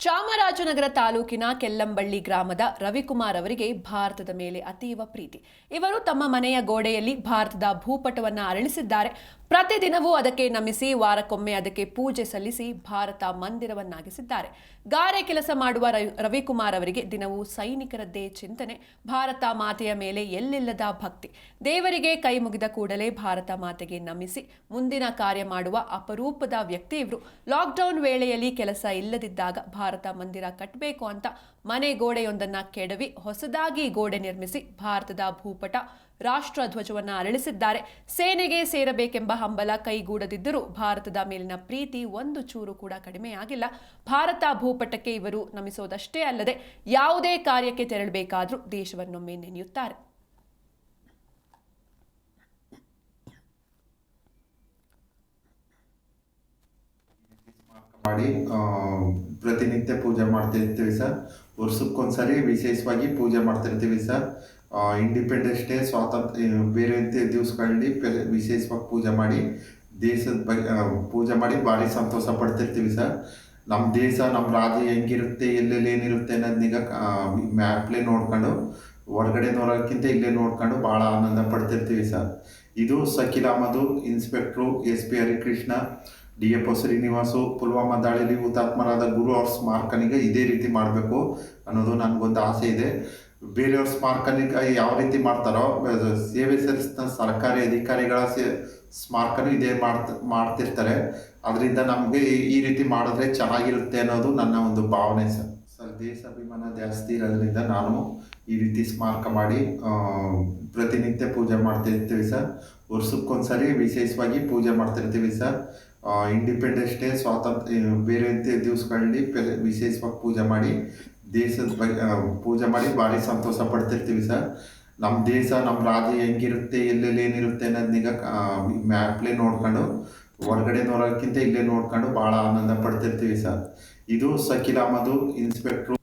ಚಾಮರಾಜನಗರ ತಾಲೂಕಿನ ಕೆಲ್ಲಂಬಳ್ಳಿ ಗ್ರಾಮದ ರವಿಕುಮಾರ್ ಅವರಿಗೆ ಭಾರತದ ಮೇಲೆ ಅತೀವ ಪ್ರೀತಿ. ಇವರು ತಮ್ಮ ಮನೆಯ ಗೋಡೆಯಲ್ಲಿ ಭಾರತದ ಭೂಪಟವನ್ನು ಅರಳಿಸಿದ್ದಾರೆ. ಪ್ರತಿದಿನವೂ ಅದಕ್ಕೆ ನಮಿಸಿ ವಾರಕ್ಕೊಮ್ಮೆ ಅದಕ್ಕೆ ಪೂಜೆ ಸಲ್ಲಿಸಿ ಭಾರತ ಮಂದಿರವನ್ನಾಗಿಸಿದ್ದಾರೆ. ಗಾರೆ ಕೆಲಸ ಮಾಡುವ ರವಿಕುಮಾರ್ ಅವರಿಗೆ ದಿನವೂ ಸೈನಿಕರದ್ದೇ ಚಿಂತನೆ, ಭಾರತ ಮಾತೆಯ ಮೇಲೆ ಎಲ್ಲಿಲ್ಲದ ಭಕ್ತಿ. ದೇವರಿಗೆ ಕೈ ಮುಗಿದ ಕೂಡಲೇ ಭಾರತ ಮಾತೆಗೆ ನಮಿಸಿ ಮುಂದಿನ ಕಾರ್ಯ ಮಾಡುವ ಅಪರೂಪದ ವ್ಯಕ್ತಿ ಇವರು. ಲಾಕ್ಡೌನ್ ವೇಳೆಯಲ್ಲಿ ಕೆಲಸ ಇಲ್ಲದಿದ್ದಾಗ ಭಾರತ ಮಂದಿರ ಕಟ್ಟಬೇಕು ಅಂತ ಮನೆ ಗೋಡೆಯೊಂದನ್ನು ಕೆಡವಿ ಹೊಸದಾಗಿ ಗೋಡೆ ನಿರ್ಮಿಸಿ ಭಾರತದ ಭೂಪಟ ರಾಷ್ಟ್ರ ಧ್ವಜವನ್ನು ಅರಳಿಸಿದ್ದಾರೆ. ಸೇನೆಗೆ ಸೇರಬೇಕೆಂಬ ಹಂಬಲ ಕೈಗೂಡದಿದ್ದರೂ ಭಾರತದ ಮೇಲಿನ ಪ್ರೀತಿ ಒಂದು ಚೂರು ಕೂಡ ಕಡಿಮೆಯಾಗಿಲ್ಲ. ಭಾರತ ಭೂಪಟಕ್ಕೆ ಇವರು ನಮಿಸೋದಷ್ಟೇ ಅಲ್ಲದೆ ಯಾವುದೇ ಕಾರ್ಯಕ್ಕೆ ತೆರಳಬೇಕಾದ್ರೂ ದೇಶವನ್ನೊಮ್ಮೆ ನೆನೆಯುತ್ತಾರೆ. ಮಾಡಿ ಪ್ರತಿನಿತ್ಯ ಪೂಜೆ ಮಾಡ್ತಿರ್ತೀವಿ ಸರ್. ವರ್ಷಕ್ಕೊಂದ್ಸರಿ ವಿಶೇಷವಾಗಿ ಪೂಜೆ ಮಾಡ್ತಿರ್ತೀವಿ ಸರ್. ಇಂಡಿಪೆಂಡೆನ್ಸ್ ಡೇ, ಸ್ವಾತಂತ್ರ್ಯ, ಬೇರೆ ದಿವಸಗಳಲ್ಲಿ ವಿಶೇಷವಾಗಿ ಪೂಜೆ ಮಾಡಿ ದೇಶದ ಬಗ್ಗೆ ಪೂಜೆ ಮಾಡಿ ಭಾರಿ ಸಂತೋಷ ಪಡ್ತಿರ್ತೀವಿ ಸರ್. ನಮ್ಮ ದೇಶ, ನಮ್ಮ ರಾಜ್ಯ ಹೆಂಗಿರುತ್ತೆ, ಎಲ್ಲೆಲ್ಲಿ ಏನಿರುತ್ತೆ ಅನ್ನೋದನ್ನೀಗ ಮ್ಯಾಪ್ಲೇ ನೋಡ್ಕೊಂಡು, ಹೊರಗಡೆ ನೋಡೋಕ್ಕಿಂತ ಇಲ್ಲೇ ನೋಡ್ಕೊಂಡು ಭಾಳ ಆನಂದ ಪಡ್ತಿರ್ತೀವಿ ಸರ್. ಇದು Shakeel Ahmad, inspector SP Harikrishna, DFO Srinivasu, Pulwama ದಾಳಿಯಲ್ಲಿ ಹುತಾತ್ಮರಾದ ಗುರು ಅವ್ರ ಸ್ಮಾರಕನಿಗೆ ಇದೇ ರೀತಿ ಮಾಡಬೇಕು ಅನ್ನೋದು ನನಗೊಂದು ಆಸೆ ಇದೆ. ಬೇರೆಯವ್ರ ಸ್ಮಾರಕನಿಗೆ ಯಾವ ರೀತಿ ಮಾಡ್ತಾರೋ, ಸೇವೆ ಸಲ್ಲಿಸಿದ ಸರ್ಕಾರಿ ಅಧಿಕಾರಿಗಳ ಸ್ಮಾರಕನೂ ಇದೇ ಮಾಡ್ತಿರ್ತಾರೆ. ಅದರಿಂದ ನಮಗೆ ಈ ರೀತಿ ಮಾಡಿದ್ರೆ ಚೆನ್ನಾಗಿರುತ್ತೆ ಅನ್ನೋದು ನನ್ನ ಒಂದು ಭಾವನೆ ಸರ್. ದೇಶಾಭಿಮಾನ ಜಾಸ್ತಿ ಇರೋದ್ರಿಂದ ನಾನು ಈ ರೀತಿ ಸ್ಮಾರಕ ಮಾಡಿ ಪ್ರತಿನಿತ್ಯ ಪೂಜೆ ಮಾಡ್ತಿರ್ತೀವಿ ಸರ್. ವರ್ಷಕ್ಕೊಂದ್ಸರಿ ವಿಶೇಷವಾಗಿ ಪೂಜೆ ಮಾಡ್ತಿರ್ತೀವಿ ಸರ್. ಇಂಡಿಪೆಂಡೆನ್ಸ್ ಡೇ, ಸ್ವಾತಂತ್ರ್ಯ, ಬೇರೆ ದಿವಸಗಳಲ್ಲಿ ವಿಶೇಷವಾಗಿ ಪೂಜೆ ಮಾಡಿ ದೇಶದ ಬಗ್ಗೆ ಪೂಜೆ ಮಾಡಿ ಭಾರಿ ಸಂತೋಷ ಪಡ್ತಿರ್ತೀವಿ ಸರ್. ನಮ್ಮ ದೇಶ, ನಮ್ಮ ರಾಜ್ಯ ಹೆಂಗಿರುತ್ತೆ, ಎಲ್ಲೆಲ್ಲಿ ಏನಿರುತ್ತೆ ಅನ್ನೋದನ್ನೀಗ ಮ್ಯಾಪ್ಲೇ ನೋಡ್ಕೊಂಡು, ಹೊರಗಡೆ ನೋಡೋಕ್ಕಿಂತ ಇಲ್ಲೇ ನೋಡ್ಕೊಂಡು ಭಾಳ ಆನಂದ ಪಡ್ತಿರ್ತೀವಿ ಸರ್. ಇದು ಸಕೀಲ್ ಅಹಮದ್, ಇನ್ಸ್ಪೆಕ್ಟ್ರು